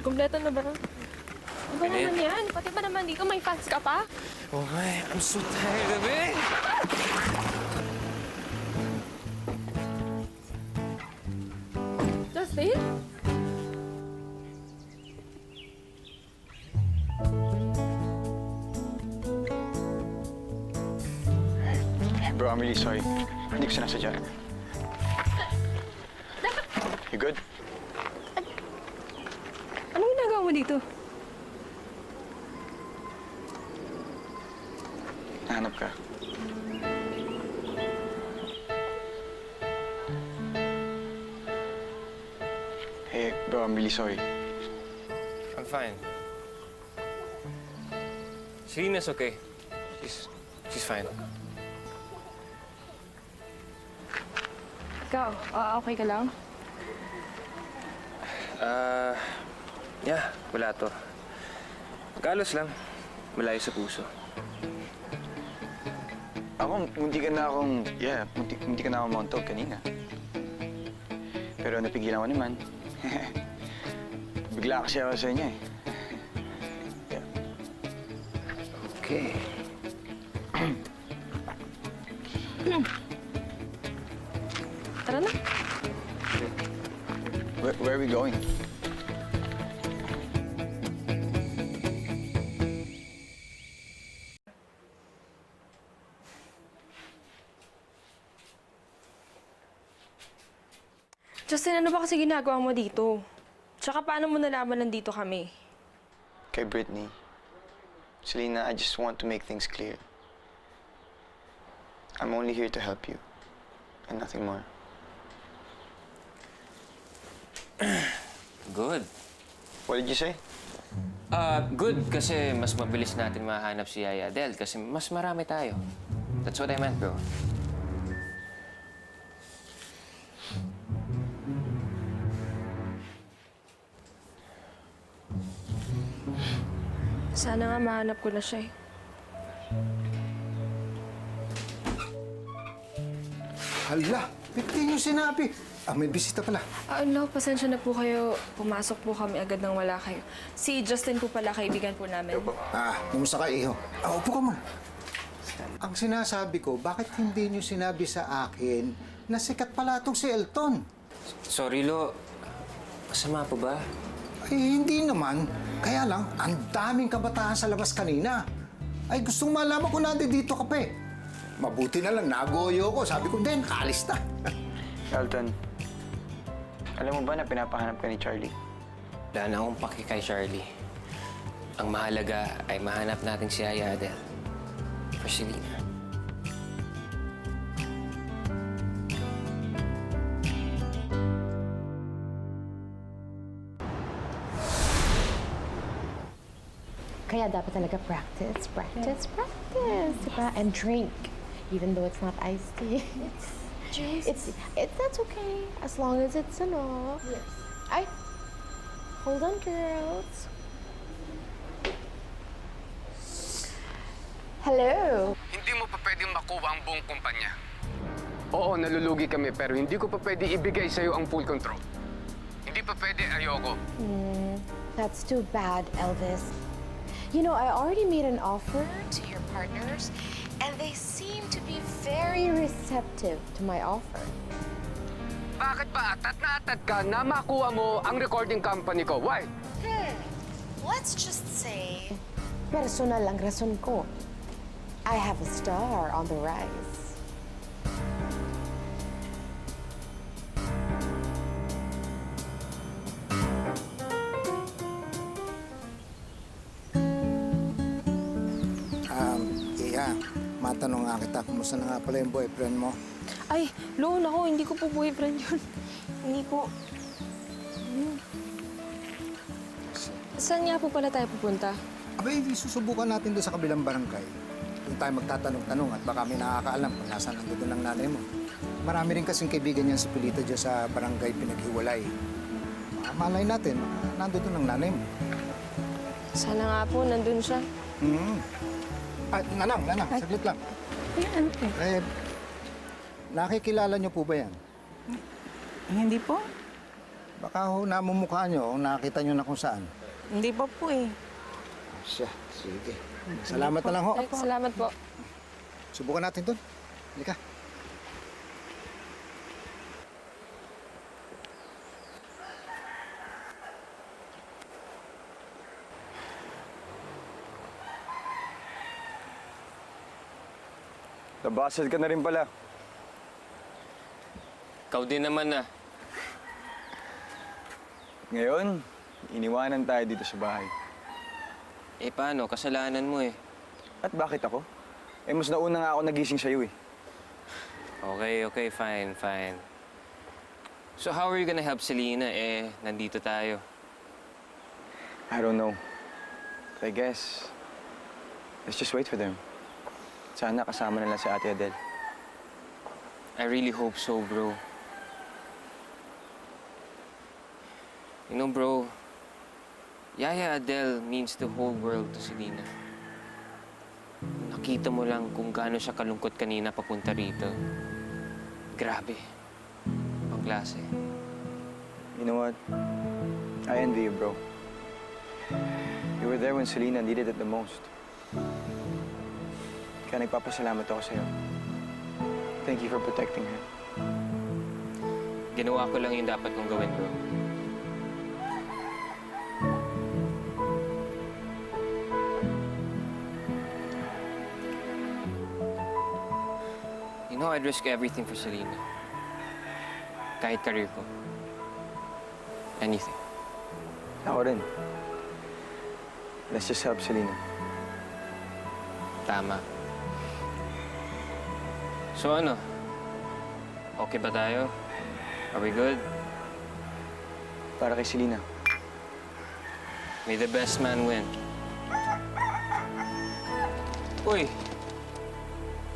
Kumpleto na ba? Ano ba naman yan? Pati ba naman dito may fans ka pa? Oh my, I'm so tired of it. Justin? Bro, I'm really sorry. Hindi ko sinasadya. You good? Anong ginagawa mo dito? Nahanap ka. Hey, bro, I'm really sorry. I'm fine. Serena's okay. She's fine. Ikaw, okay ka lang? Yeah, wala to. Galos lang. Malayo sa puso. Ako, munti ka na akong mauntog kanina. Pero napigilan ko naman. Bigla kasi ako sa inyo eh. Yeah. Okay. Tara na. Where are we going? Justin, ano ba kasi ginagawa mo dito? Tsaka paano mo nalaman nandito kami? Kay Brittany. Selena, I just want to make things clear. I'm only here to help you. And nothing more. Good. What did you say? Good kasi mas mabilis natin mahanap si Yaya Del kasi mas marami tayo. That's what I meant, bro. Sana nga mahanap ko na siya eh. Hala, hindi niyo sinabi. May bisita pala. No, pasensya na po kayo. Pumasok po kami agad nang wala kayo. Si Justin po pala, kaibigan po namin. Kumusta ka, Iho? Upo ka muna. Ang sinasabi ko, bakit hindi niyo sinabi sa akin na sikat pala itong si Elton? Sorry, Lo. Masama po ba? Ay, hindi naman. Kaya lang, ang daming kabataan sa labas kanina. Ay, gustong malaman ko na dito ka pa eh. Mabuti na lang, nagoyo ko. Sabi ko, then, kaalis na. Elton, alam mo ba na pinapahanap ka ni Charlie? Wala na akong paki kay Charlie. Ang mahalaga ay mahanap natin si Yaya Del. For Selena. Kaya dapat talaga practice, diba? And drink, even though it's not iced tea. It's that's okay as long as it's enough. Yes. Hold on, girls. Hello. Hindi mo pa pwedeng makuha ang buong kumpanya. Oo, nalulugi kami, pero hindi ko pa pwede ibigay sa'yo ang full control. Hindi pa pwede, ayoko. That's too bad, Elvis. You know, I already made an offer to your partners, and they seem to be very receptive to my offer. Bakit ba atat na atat ka na makuha mo ang recording company ko? Why? Let's just say, personal ang rason ko. I have a star on the rise. Matanong nga kita, kumusta na nga pala yung boyfriend mo? Ay, Lone ako. Hindi ko po boyfriend yun. Hindi po. Saan nga po pala tayo pupunta? Abay, susubukan natin doon sa kabilang barangay. Doon tayo magtatanong-tanong at baka may nakakaalam kung nasaan ang doon ng nanay mo. Marami rin kasing kaibigan niyan si Pilita dyan sa barangay Pinaghiwalay. Malay natin, nandun ang nanay mo. Sana nga po, nandun siya. Nanang, saglit lang. Nakikilala niyo po ba yan? Hindi po. Baka ho namumukha nyo, nakita nyo na kung saan. Hindi pa po eh. Siya, sige. Salamat na lang ho. Ay, salamat po. Subukan natin doon. Halika. Nabasad ka na rin pala. Ikaw din naman na. Ngayon, iniwanan tayo dito sa bahay. Eh paano? Kasalanan mo eh. At bakit ako? Eh, mas nauna nga ako nagising sa'yo eh. Okay, fine. So how are you gonna help Selena? Eh, nandito tayo. I don't know. But I guess, let's just wait for them. Sana kasama na lang si Ate Adele. I really hope so, bro. You know, bro, Yaya Adele means the whole world to Selena. Nakita mo lang kung gaano siya kalungkot kanina papunta rito. Grabe. Pangklase. You know what? I envy you, bro. You were there when Selena needed it the most. Kaya nagpapasalamat ako sa'yo. Thank you for protecting her. Ginawa ko lang yung dapat kong gawin, bro. You know, I'd risk everything for Selena. Kahit career ko. Anything. Ako rin. Let's just help Selena. Tama. So ano? Okay ba tayo? Are we good? Para kay Selena. May the best man win. Uy!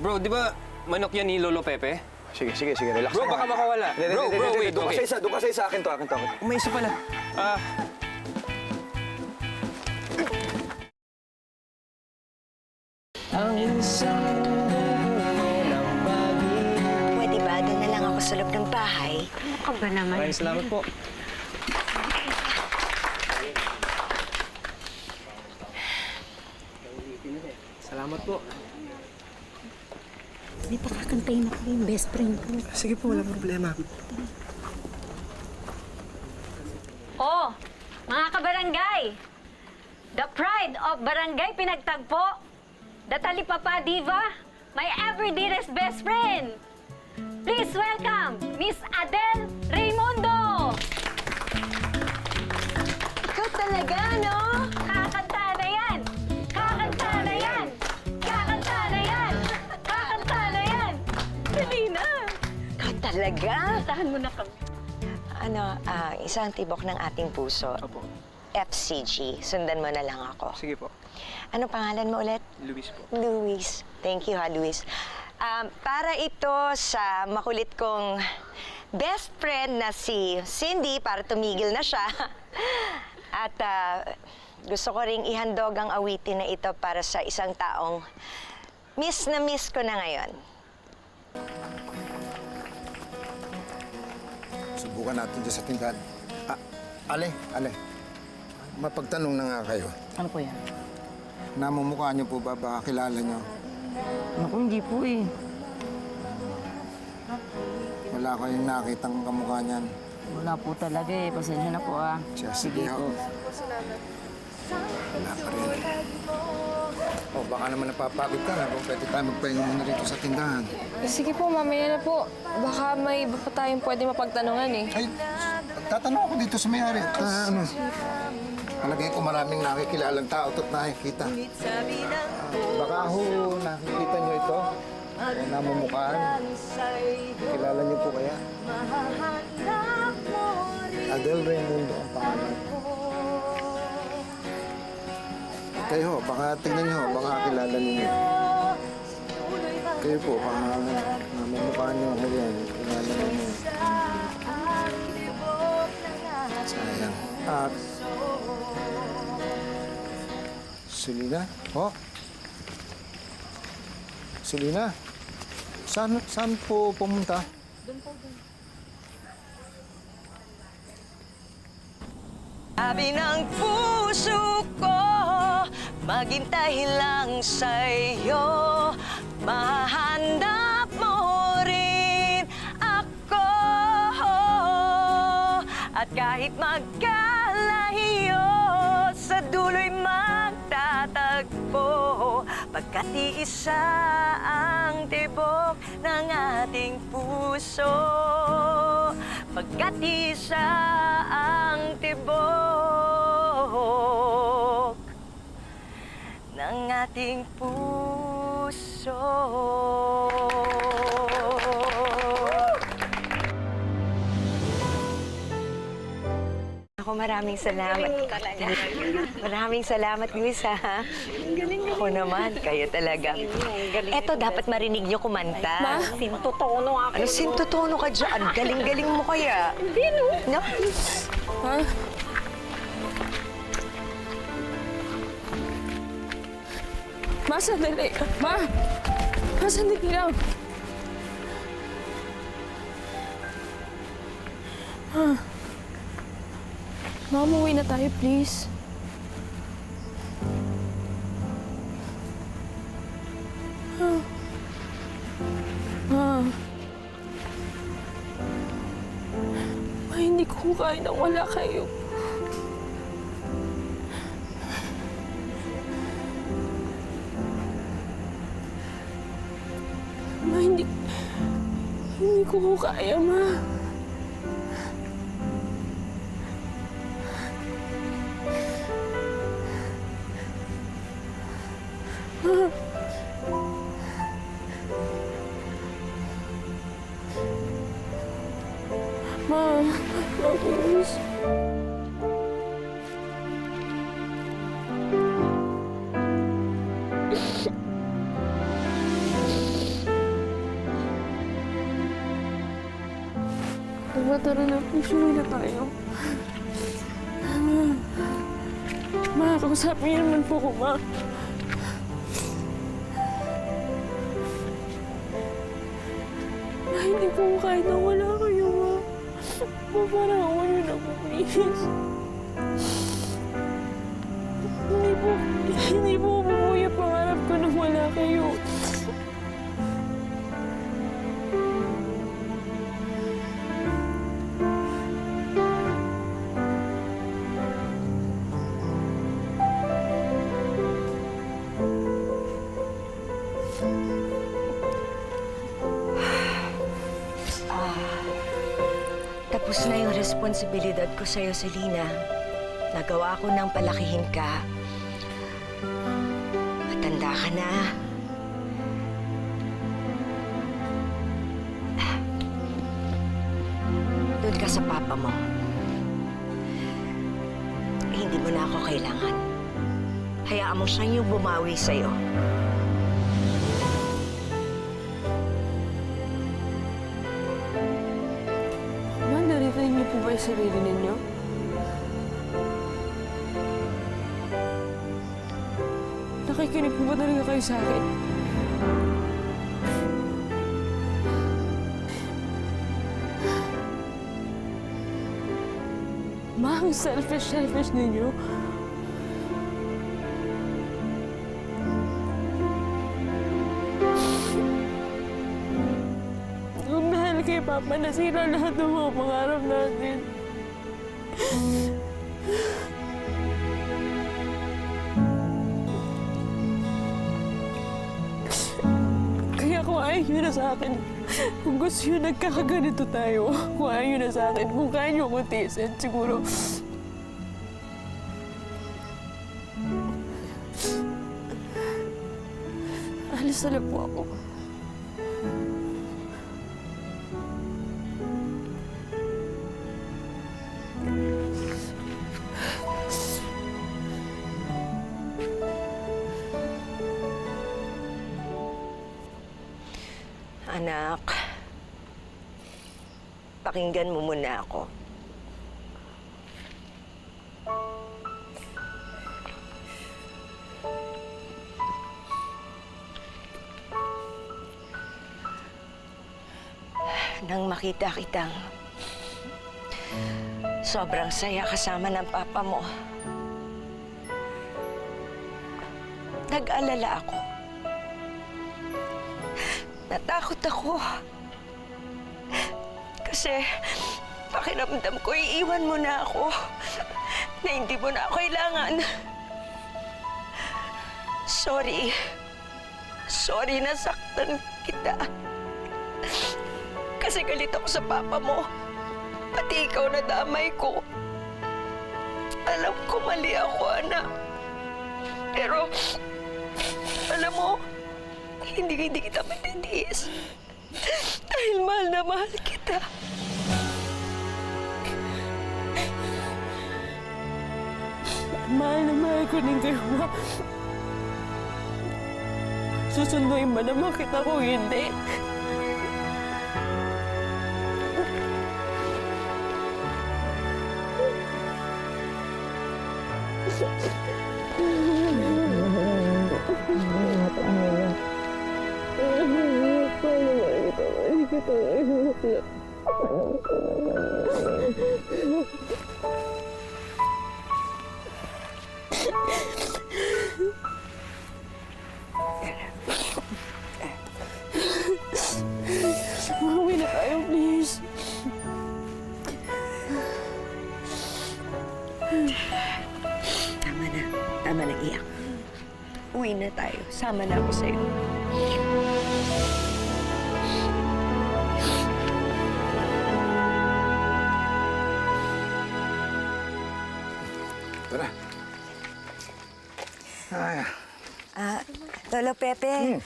Bro, di ba manok yan ni Lolo Pepe? Sige, relax Bro, lang. baka makawala. Bro, wait, Doon okay. ka sa isa, akin to. May isa pala. Pwede ba? Doon na lang ako sa loob ng bahay. Ano ka ba naman? Maraming salamat po. Salamat po. May pakakantayin ako yung best friend ko. Sige po, wala problema. Oh, mga kabarangay! The pride of barangay Pinagtagpo, the Talipapa Diva, my everyday's best friend. Please welcome Miss Adele Raimundo! Ikaw talaga, no? Kakanta na yan! Kakanta na yan! Kakanta na yan! Kakanta na yan! Dali na! Ikaw talaga? Tahan mo na kami. Isang tibok ng ating puso. Opo. FCG. Sundan mo na lang ako. Sige po. Ano pangalan mo ulit? Luis po. Luis. Thank you, ha, Luis. Para ito sa makulit kong best friend na si Cindy, para tumigil na siya. At gusto ko ring ihandog ang awitin na ito para sa isang taong miss na miss ko na ngayon. Subukan natin dyan sa tindahan. Ale. Mapagtanong na nga kayo. Ano po yan? Namumukha niyo po ba? Baka kilala niyo? Naku, hindi po eh. Wala kayong nakitang kamukha niyan. Wala po talaga eh. Pasensya na po ah. Siya, sige ho. Wala pa rin. Baka naman napapagod ka na. Kung pwede tayo magpahinga muna rito sa tindahan. Sige po, mamaya na po. Baka may iba pa tayong pwede mapagtanungan eh. Ay, tatanong ako dito sa may-ari. Palagay ko maraming nakikilalang tao at nakikita. Baka ho, nakikita niyo ito. Namumukhaan. Kilala niyo po kaya? Adele Raimundo ang pangalan. Kayo ho, baka tingnan niyo, baka kilala niyo. Kayo po, baka namumukhaan niyo ako yan. Kilala niyo. Sayang. Selena? Oh? Selena? Saan po pumunta? Sabi ng puso ko, maghintay lang sa'yo. Mahanap mo rin ako. At kahit magkalayo, sa dulo'y magtatagpo. Pagkat iisa ang tibok ng ating puso. Pagkat isa ang tibok ng ating puso. Ako, maraming salamat. Maraming salamat, Luis, ha? Ako naman, kayo talaga. Eto, dapat marinig niyo kumanta. Ma? Sintotono ako. Ano, sintotono ka dyan? Galing-galing mo kaya. Hindi, no? No? Ha? Ma, sandali. Ma! Ma, sandali lang. Ma, umuwi na tayo, please. Ma. Ma, hindi ko kaya na wala kayo. Ma, hindi ko kaya, ma. Ma, please. Ma, tara na. Please, uwi na tayo. Ma, kausapin niyo naman po ko, ma. Ma, hindi ko kahit na wala kayo, ma. Ma, parang ako niyo na po, please. Hindi po umuwi ang pangarap ko nang wala kayo. Tapos na yung responsibilidad ko sa'yo, Selena. Nagawa ko nang palakihin ka. Matanda ka na. Doon ka sa papa mo. Hindi mo na ako kailangan. Hayaan mo siyang yung bumawi sa'yo. Ma, naririnig niyo po ba yung sarili ninyo? Nakikinig po ba talaga kayo sa akin? Ma, ang selfish ninyo. Kung dahil kay Papa, nasira lahat ng mga pangarap natin. Kaya kung ayaw nyo na sa akin, kung gusto nyo nagkakaganito tayo, kung ayaw nyo na sa akin, kung kaya nyo akong tiisin, siguro... Alis na lang po ako. Anak, pakinggan mo muna ako. Nang makita kitang Sobrang saya kasama ng papa mo. Nag-alala ako. Natakot ako. Kasi pakiramdam ko, iiwan mo na ako. Na hindi mo na ako kailangan. Sorry. Sorry na saktan kita. Kasi galit ako sa papa mo. Pati ikaw na damay ko. Alam ko mali ako, anak. Pero, alam mo, hindi kita matitiis. Dahil mahal na mahal kita. Mahal na mahal ko din kayo, Ma. Susunduin ba naman kita kung hindi? Mauwi na tayo, please. Tama na iyak. Uwi na tayo. Sama na ako sa'yo. Tara. Ay, Lolo Pepe,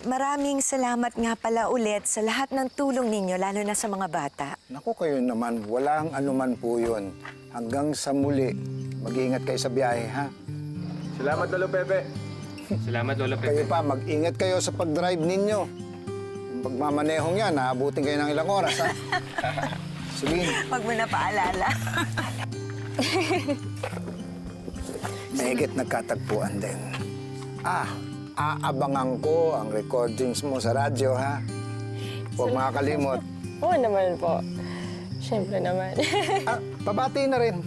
maraming salamat nga pala ulit sa lahat ng tulong ninyo, lalo na sa mga bata. naku kayo naman, walang anuman po yun. Hanggang sa muli, mag-iingat kayo sa biyahe, ha? Salamat, Lolo Pepe. Salamat, Lolo Kayo Pepe. pa, mag-ingat kayo sa pag-drive ninyo. Yung pagmamanehong yan, naabutin kayo ng ilang oras, ha? Sige. Huwag mo na paalala. Mahigit nagkatagpuan din. Aabangan ko ang recordings mo sa radyo, ha? Huwag makakalimot. Oo naman po. Siyempre naman. Pabati na rin.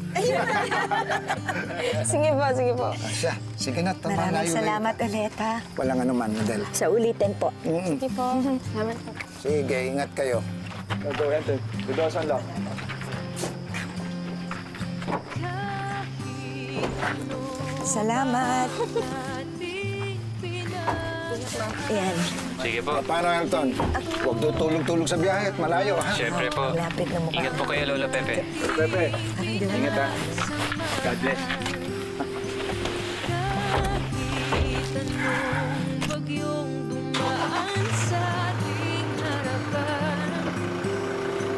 Sige po, sige po. Siya, sige na, tama na Maraming yun. salamat ulit, ha? Walang anuman, Adel. Sa ulitin po. Sige po. Salamat po. Sige, ingat kayo. Go, enter. The door's unlocked. Salamat. Ayan. Sige po. Paano, Elton? Huwag tutulog-tulog sa biyahe at malayo, ha? Siyempre po. Lapit na mukha. Ingat po kayo, Lolo Pepe. Lolo Pepe, ingat ha. God bless. Bagyong dumaan sa ating harapan.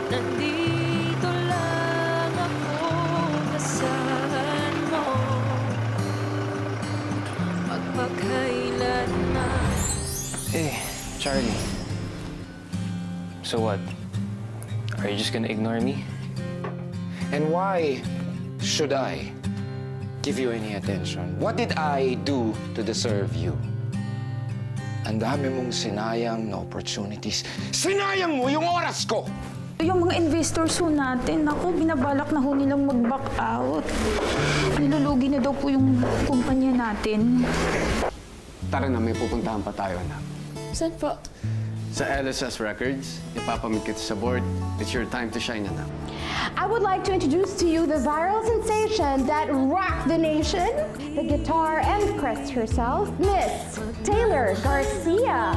Nandito lang ako, asahan mo. Magpakailanman. Hey, Charlie. So what? Are you just gonna ignore me? And why should I give you any attention? What did I do to deserve you? Ang dami mong sinayang na opportunities. Sinayang mo yung oras ko! Yung mga investors ho natin, ako, binabalak na ho nilang mag-back out. Nilulugi na daw po yung kumpanya natin. Tara na, may pupuntahan pa tayo, anak. Saan po? Sa LSS Records, ipapamit kita sa board. It's your time to shine, anak. I would like to introduce to you the viral sensation that rocked the nation, the guitar empress herself, Miss Taylor Garcia.